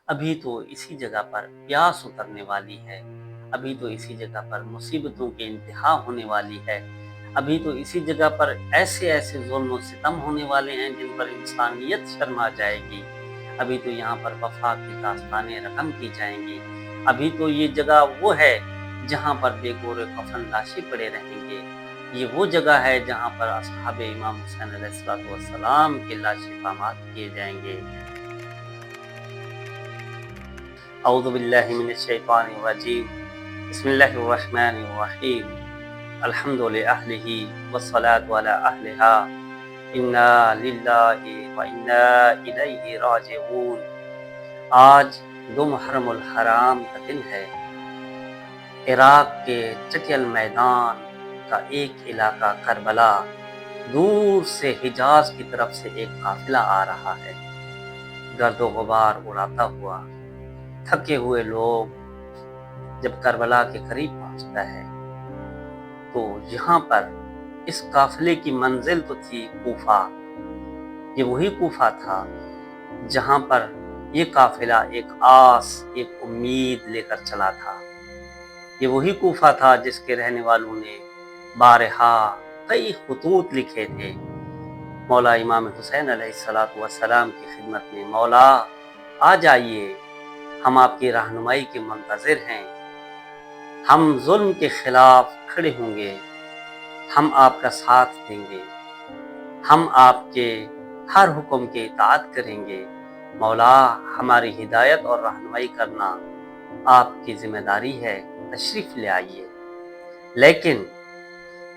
ابھی تو اسی جگہ پر پیاس اترنے والی ہے، ابھی تو اسی جگہ پر مصیبتوں کی انتہا ہونے والی ہے، ابھی تو اسی جگہ پر ایسے ایسے ظلم و ستم ہونے والے ہیں جن پر انسانیت شرما جائے گی، ابھی تو یہاں پر وفا کی داستانیں رقم کی جائیں گی، ابھی تو یہ جگہ وہ ہے جہاں پر بے گورے کفن لاشیں پڑے رہیں گے، یہ وہ جگہ ہے جہاں پر اصحاب امام حسین علیہ السلام کے لاشیں پامال کیے جائیں گے۔ اعوذ باللہ من الشیطان الرجیم، بسم اللہ الرحمن الرحیم، الحمد لأہلہ والصلاة علی اہلہا، انا للہ و انا الیہ راجعون۔ آج 2 محرم الحرام کا دن ہے۔ عراق کے چٹیل میدان کا ایک علاقہ کربلا، دور سے حجاز کی طرف سے ایک قافلہ آ رہا ہے، گرد و غبار اڑاتا ہوا۔ تھکے ہوئے لوگ جب کربلا کے قریب پہنچتا ہے تو یہاں پر اس قافلے کی منزل تو تھی کوفہ، یہ وہی کوفہ تھا جہاں پر یہ قافلہ ایک آس، ایک امید لے کر چلا تھا، یہ وہی کوفہ تھا جس کے رہنے والوں نے بارہا کئی خطوط لکھے تھے مولا امام حسین علیہ السلام کی خدمت میں، مولا آ جائیے، ہم آپ کی رہنمائی کے منتظر ہیں، ہم ظلم کے خلاف کھڑے ہوں گے، ہم آپ کا ساتھ دیں گے، ہم آپ کے ہر حکم کی اطاعت کریں گے، مولا ہماری ہدایت اور رہنمائی کرنا آپ کی ذمہ داری ہے، تشریف لے آئیے۔ لیکن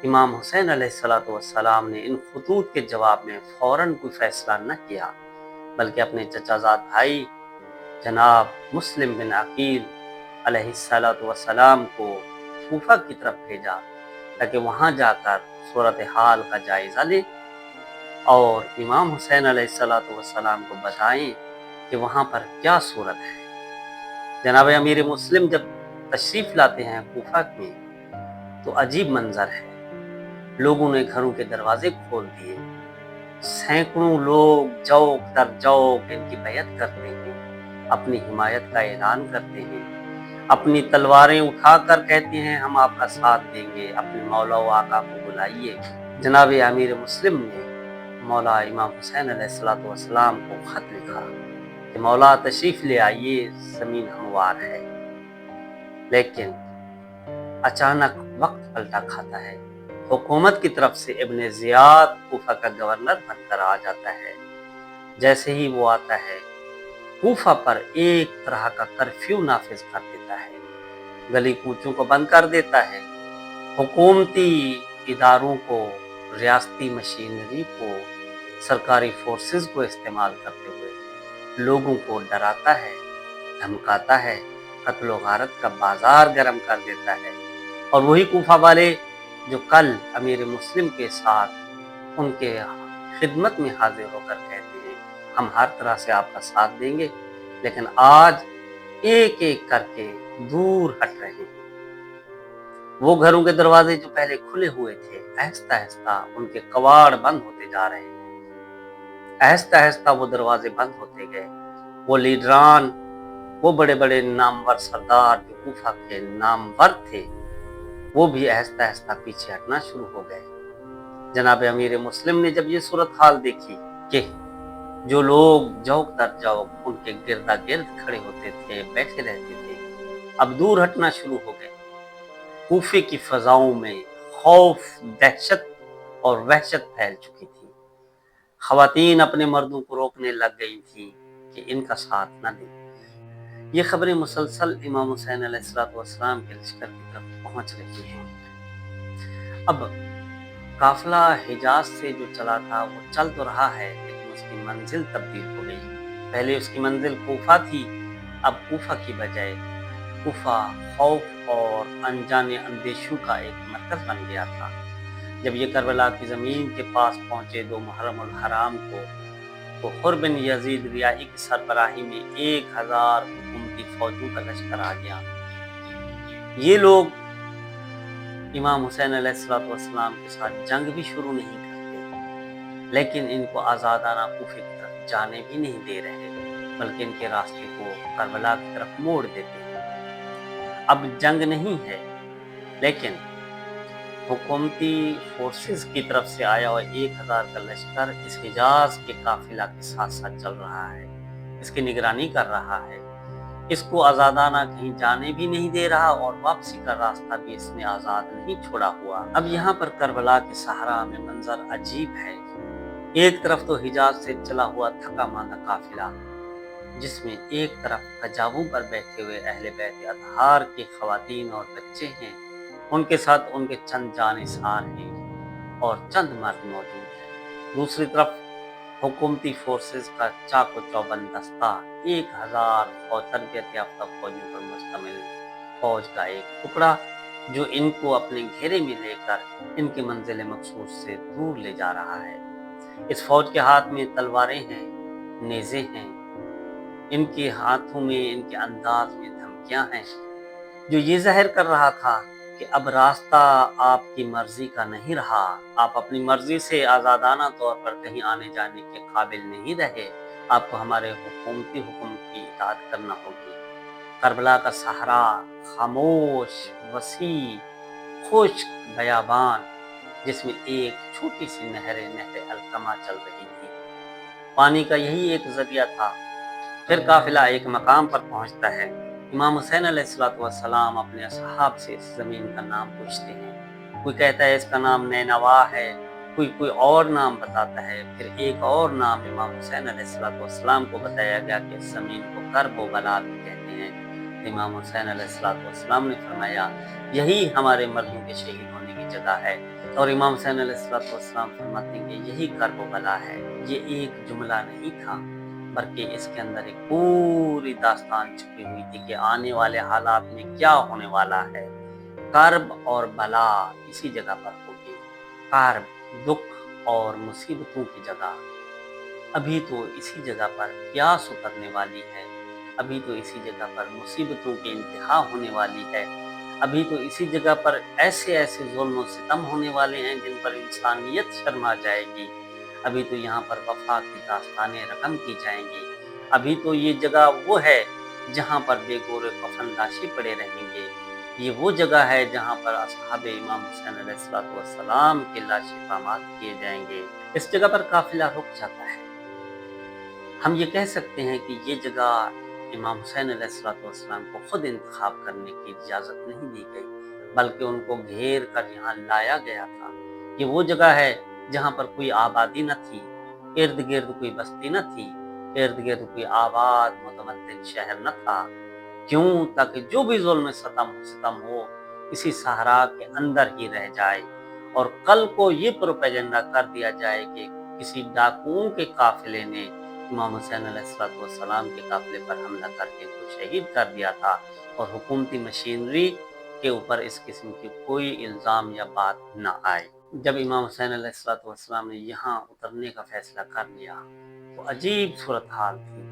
امام حسین علیہ السلام نے ان خطوط کے جواب میں فوراً کوئی فیصلہ نہ کیا، بلکہ اپنے چچا زاد بھائی جناب مسلم بن عقیل علیہ السلام کو کوفہ کی طرف بھیجا تاکہ وہاں جا کر صورتحال کا جائزہ لے اور امام حسین علیہ السلام کو بتائیں کہ وہاں پر کیا صورت ہے۔ جناب امیر مسلم جب تشریف لاتے ہیں کوفہ میں تو عجیب منظر ہے، لوگوں نے گھروں کے دروازے کھول دیے، سینکڑوں لوگ جوق در جوق ان کی بیعت کرتے ہیں، اپنی حمایت کا اعلان کرتے ہیں، اپنی تلواریں اٹھا کر کہتے ہیں ہم آپ کا ساتھ دیں گے، اپنے مولا و آقا کو بلائیے۔ جناب امیر مسلم نے مولا امام حسین علیہ السلام کو خط لکھا کہ مولا تشریف لے آئیے، زمین ہموار ہے۔ لیکن اچانک وقت پلٹا کھاتا ہے، حکومت کی طرف سے ابن زیاد کوفہ کا گورنر بن کر آ جاتا ہے۔ جیسے ہی وہ آتا ہے کوفہ پر ایک طرح کا کرفیو نافذ کر دیتا ہے، گلی کوچوں کو بند کر دیتا ہے، حکومتی اداروں کو، ریاستی مشینری کو، سرکاری فورسز کو استعمال کرتے ہوئے لوگوں کو ڈراتا ہے، دھمکاتا ہے، قتل و غارت کا بازار گرم کر دیتا ہے۔ اور وہی کوفہ والے جو کل امیر مسلم کے ساتھ ان کے خدمت میں حاضر ہو کر کہتے ہیں ہم ہر طرح سے آپ کا ساتھ دیں گے، لیکن آج ایک ایک کر کے دور ہٹ رہے ہیں۔ وہ گھروں کے دروازے جو پہلے کھلے ہوئے تھے آہستہ آہستہ ان کے کواڑ بند ہوتے جا رہے ہیں، آہستہ آہستہ وہ دروازے بند ہوتے گئے، وہ لیڈران، وہ بڑے بڑے نامور سردار جو کوفہ کے نامور تھے وہ بھی آہستہ آہستہ پیچھے ہٹنا شروع ہو گئے۔ جناب امیر مسلم نے جب یہ صورتحال دیکھی کہ جو لوگ جوق در جوق ان کے گردا گرد کھڑے ہوتے تھے، بیٹھے رہتے تھے، اب دور ہٹنا شروع ہو گئے، کوفے کی فضاؤں میں خوف، دہشت اور وحشت پھیل چکی تھی۔ خواتین اپنے مردوں کو روکنے لگ گئی تھیں کہ ان کا ساتھ نہ دیں۔ یہ خبریں مسلسل امام حسین علیہ السلام کے لشکر کی طرف پہنچ رہی ہیں۔ اب قافلہ حجاز سے جو چلا تھا وہ چل تو رہا ہے لیکن اس کی منزل تبدیل ہو گئی، پہلے اس کی منزل کوفہ تھی، اب کوفہ کی بجائے کوفہ خوف اور انجانے اندیشوں کا ایک مرکز بن گیا تھا۔ جب یہ کربلا کی زمین کے پاس پہنچے 2 محرم الحرام کو تو حر بن یزید ریاحی کی سربراہی میں 1000 حکومتی فوجوں کا لشکر آ گیا۔ یہ لوگ امام حسین علیہ السلام کے ساتھ جنگ بھی شروع نہیں کرتے، لیکن ان کو آزادانہ کوفے کی طرف جانے بھی نہیں دے رہے۔ बल्कि इनके रास्ते को करबला की तरफ मोड़ देते हैं। अब जंग नहीं है, लेकिन हुकूमती फोर्सेस की तरफ से आया हुआ 1000 का लश्कर इस हिजाज के काफिला के साथ साथ चल रहा है, इसकी निगरानी कर रहा है, इसको आजादाना कहीं जाने भी नहीं दे रहा और वापसी का रास्ता भी इसने आजाद नहीं छोड़ा हुआ। अब यहाँ पर करबला के सहरा में मंजर अजीब है। एक तरफ तो हिजाज से चला हुआ थका मांदा काफिला, जिसमें एक तरफ कजाबू पर बैठे हुए अहले बैत अतहार के खवातीन और बच्चे हैं, उनके साथ उनके चंद जानिसार हैं और चंद मर्द मौजूद हैं। दूसरी तरफ हुकूमती फोर्सेस का चाको चौबंद दस्ता 1000 और तरबियत याफ्ता फौजियों पर मुश्तमिल फौज का एक टुकड़ा, जो इनको अपने घेरे में लेकर इनके मंजिल मकसूद से दूर ले जा रहा है। इस फौज के हाथ में तलवारें हैं, नेज़े हैं, इनके हाथों में, इनके अंदाज में धमकियां हैं, जो ये जाहिर कर रहा था कि अब रास्ता आपकी मर्जी का नहीं रहा, आप अपनी मर्जी से आज़ादाना तौर पर कहीं आने जाने के काबिल नहीं रहे, आपको हमारे हुकूमती हुक्म की इताअत करना होगी। करबला का सहारा खामोश, वसी, खुश्क बयाबान, जिसमें एक छोटी सी नहर अलकमा चल रही थी। पानी का यही एक जरिया था। फिर काफिला एक मकाम पर पहुंचता है। इमाम हुसैन अलैहिस्सलाम अपने असहाब से इस जमीन का नाम पूछते हैं। कोई कहता है इसका नाम नैनवा है, कोई और नाम बताता है। फिर एक और नाम इमाम हुसैन अलैहिस्सलाम को बताया गया कि इस जमीन को कर्ब व बला भी कहते हैं। इमाम हुसैन अलैहिस्सलाम ने फरमाया, यही हमारे मर्दों के शहीद होने की जगह है। और इमाम हुसैन अलैहिस्सलाम फरमाते हैं कि यही कर्ब व बला है। ये एक जुमला नहीं था, बल्कि इसके अंदर एक पूरी दास्तान छुपी हुई थी कि आने वाले हालात में क्या होने वाला है। कर्ब और बला इसी जगह पर होगी। कर्ब, दुख और मुसीबतों की जगह। अभी तो इसी जगह पर प्यास उतरने वाली है, अभी तो इसी जगह पर मुसीबतों की इंतहा होने वाली है, अभी तो इसी जगह पर ऐसे ऐसे जुल्म और सितम होने वाले हैं जिन पर इंसानियत शर्मा जाएगी। अभी तो यहाँ पर वफा की दास्तानें रकम की जाएंगी। अभी तो ये जगह वो है जहाँ पर बेगोरे कफन लाशें पड़े रहेंगे। ये वो जगह है जहाँ पर असहाबे इमाम हुसैन अलैहिस्सलाम के लाशें पामाद किए जाएंगे। इस जगह पर काफिला रुक जाता है। हम ये कह सकते हैं कि ये जगह इमाम हुसैन अलैहिस्सलाम को खुद इंतखाब करने की इजाज़त नहीं दी गई, बल्कि उनको घेर कर यहाँ लाया गया था। ये वो जगह है जहाँ पर कोई आबादी न थी, इर्द गिर्द कोई बस्ती न थी, इर्द गिर्द कोई आबाद मुतमद्दिन शहर न था। क्यों? ताकि जो भी जुल्म सितम हो इसी सहरा के अंदर ही रह जाए और कल को ये प्रोपेगेंडा कर दिया जाए कि किसी डाकुओं के काफिले ने इमाम हुसैन अलैहिस्सलाम के काफिले पर हमला करके इनको शहीद कर दिया था और हुकूमती मशीनरी के ऊपर इस किस्म की कोई इल्ज़ाम या बात न आए। जब इमाम हुसैन अलैहिस्सलाम ने यहाँ उतरने का फैसला कर लिया तो अजीब सूरत हाल थी।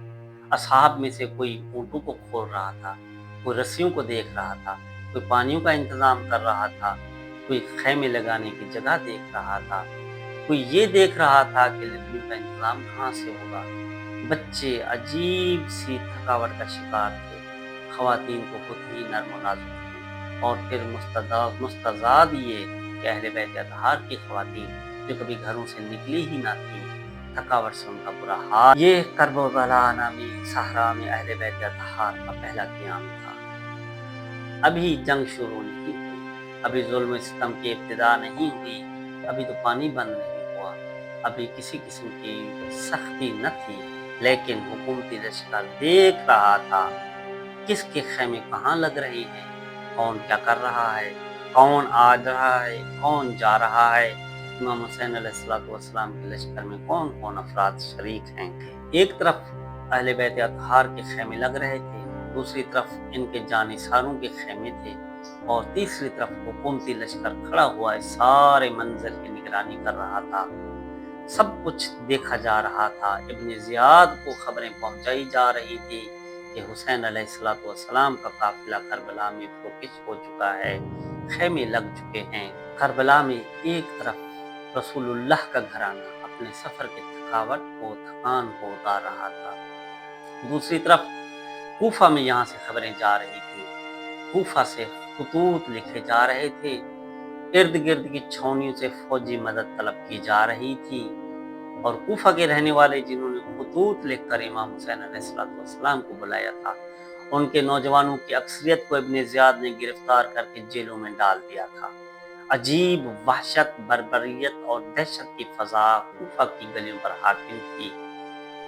असहाब में से कोई ऊँटों को खोल रहा था, कोई रस्सियों को देख रहा था, कोई पानियों का इंतजाम कर रहा था, कोई खैमे लगाने की जगह देख रहा था, कोई ये देख रहा था कि लकड़ियों का इंतजाम कहाँ से होगा। बच्चे अजीब सी थकावट का शिकार थे। खवातीन को खुद ही नर्म नाजुक थे और फिर मुस्तजाद ये कि अहले बैत अतहार की खवातीन जो कभी घरों से निकली ही ना थी, थकावट से उनका बुरा हाल। ये करबला नामी सहरा में अहले बैत अतहार का पहला क़याम था। अभी जंग शुरू नहीं हुई, अभी जुल्म सितम की इब्तिदा नहीं हुई, अभी तो पानी बंद नहीं हुआ, अभी किसी किस्म की सख्ती न थी, लेकिन हुकूमती लश्कर देख रहा था किसके खैमे कहाँ लग रहे हैं, कौन क्या कर रहा है, कौन आ रहा है, कौन जा रहा है, इमाम हुसैन अलैहिस्सलाम के लश्कर में कौन कौन अफराद शरीक हैं। एक तरफ अहले बैत अतहार के खैमे लग रहे थे, दूसरी तरफ इनके जानिसारों के खैमे थे और तीसरी तरफ हुकूमती लश्कर खड़ा हुआ इस सारे मंजर की निगरानी कर रहा था। सब कुछ देखा जा रहा था। इब्न ज़ियाद को खबरें पहुंचाई जा रही थी कि हुसैन अलैहिस्सलाम का काफिला करबला में फोकिस हो चुका है, खैमे लग चुके हैं। करबला में एक तरफ रसूलुल्लाह का घराना अपने सफर की थकावट को, थकान को उतार रहा था, दूसरी तरफ कूफा में यहाँ से खबरें जा रही थी, कूफा से खतूत लिखे जा रहे थे, इर्द गिर्द की छावनियों से फौजी मदद तलब की जा रही थी, और कूफा के रहने वाले जिन्होंने खतूत लिखकर इमाम हुसैन अलैहिस्सलाम को बुलाया था, उनके नौजवानों की अक्सरियत को इब्न ज़ियाद ने गिरफ्तार करके जेलों में डाल दिया था। अजीब वहशत, बर्बरियत और दहशत की फजा कूफा की गलियों पर हाकिम थी।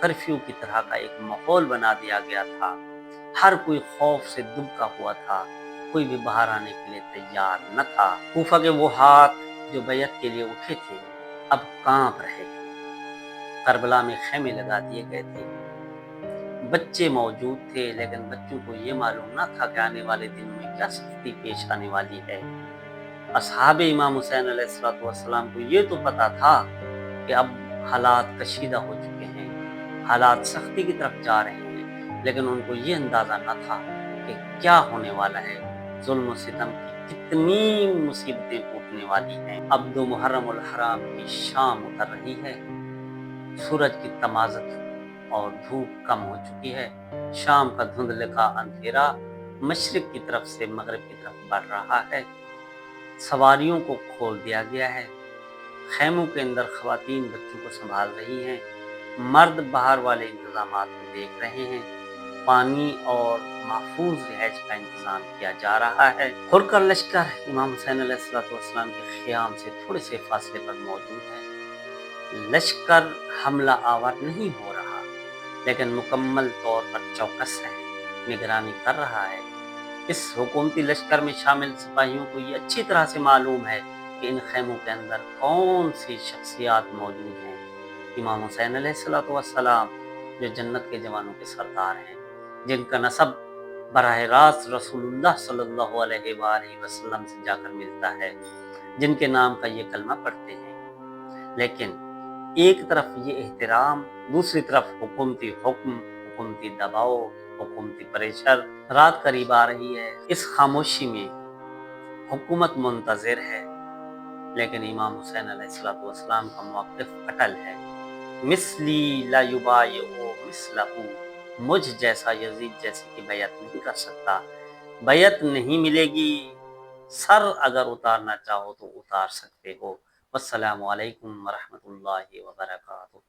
कर्फ्यू की तरह का एक माहौल बना दिया गया था। हर कोई खौफ से दुबका हुआ था, कोई भी बाहर आने के लिए तैयार न था। कूफा के वो हाथ जो बैयत के लिए उठे थे, अब कांप रहे थे। करबला में खेमे लगा दिए गए थे, बच्चे मौजूद थे, लेकिन बच्चों को ये मालूम न था कि आने वाले दिनों में क्या सख्ती पेश आने वाली है। असहाबे इमाम हुसैन अलैहिस्सलाम को ये तो पता था कि अब हालात कशीदा हो चुके हैं, हालात सख्ती की तरफ जा रहे हैं, लेकिन उनको ये अंदाजा न था कि क्या होने वाला है, जुल्म सितम की कितनी मुसीबतें टूटने वाली हैं। अब दो मुहर्रम उल हराम की शाम उतर रही है, सूरज की तमाज़त और धूप कम हो चुकी है। शाम का धुंधले का अंधेरा मशरिक की तरफ से मगरिब की तरफ बढ़ रहा है। सवारियों को खोल दिया गया है। खैमों के अंदर खवातीन बच्चों को संभाल रही हैं, मर्द बाहर वाले इंतजामात को देख रहे हैं। पानी और महफूज रिहाइश का इंतजाम किया जा रहा है। हुरकर लश्कर इमाम हुसैन अलैहिस्सलाम के ख़याम से थोड़े से फासले पर मौजूद है। लश्कर हमला आवर नहीं हो रहा, लेकिन मुकम्मल तौर पर चौकस है, निगरानी कर रहा है। इस हुकूमती लश्कर में शामिल सिपाहियों को ये अच्छी तरह से मालूम है कि इन खैमों के अंदर कौन सी शख्सियात मौजूद हैं। इमाम हुसैन अलैहिस्सलाम जो जन्नत के जवानों के सरदार हैं, जिनका नसब बराह रास्त रसूलुल्लाह सल्लल्लाहु अलैहि वसल्लम से जाकर मिलता है, जिनके नाम का ये कलमा पढ़ते हैं। लेकिन एक तरफ ये एहतराम, दूसरी तरफ हुकूमती हुक्म, हुकूमती दबाव, हुकूमती प्रेशर। रात करीब आ रही है। इस खामोशी में हुकूमत मुंतज़िर है, लेकिन इमाम हुसैन अलैहिस्सलाम का मौक़िफ़ अटल है। मिस्ली ला युबायिउ मिस्लहू, मुझ जैसा यजीद जैसे की बैयत नहीं कर सकता, बैयत नहीं मिलेगी। सर अगर उतारना चाहो तो उतार सकते हो। वस्सलामु अलैकुम वरहमतुल्लाहि वबरकातुहू।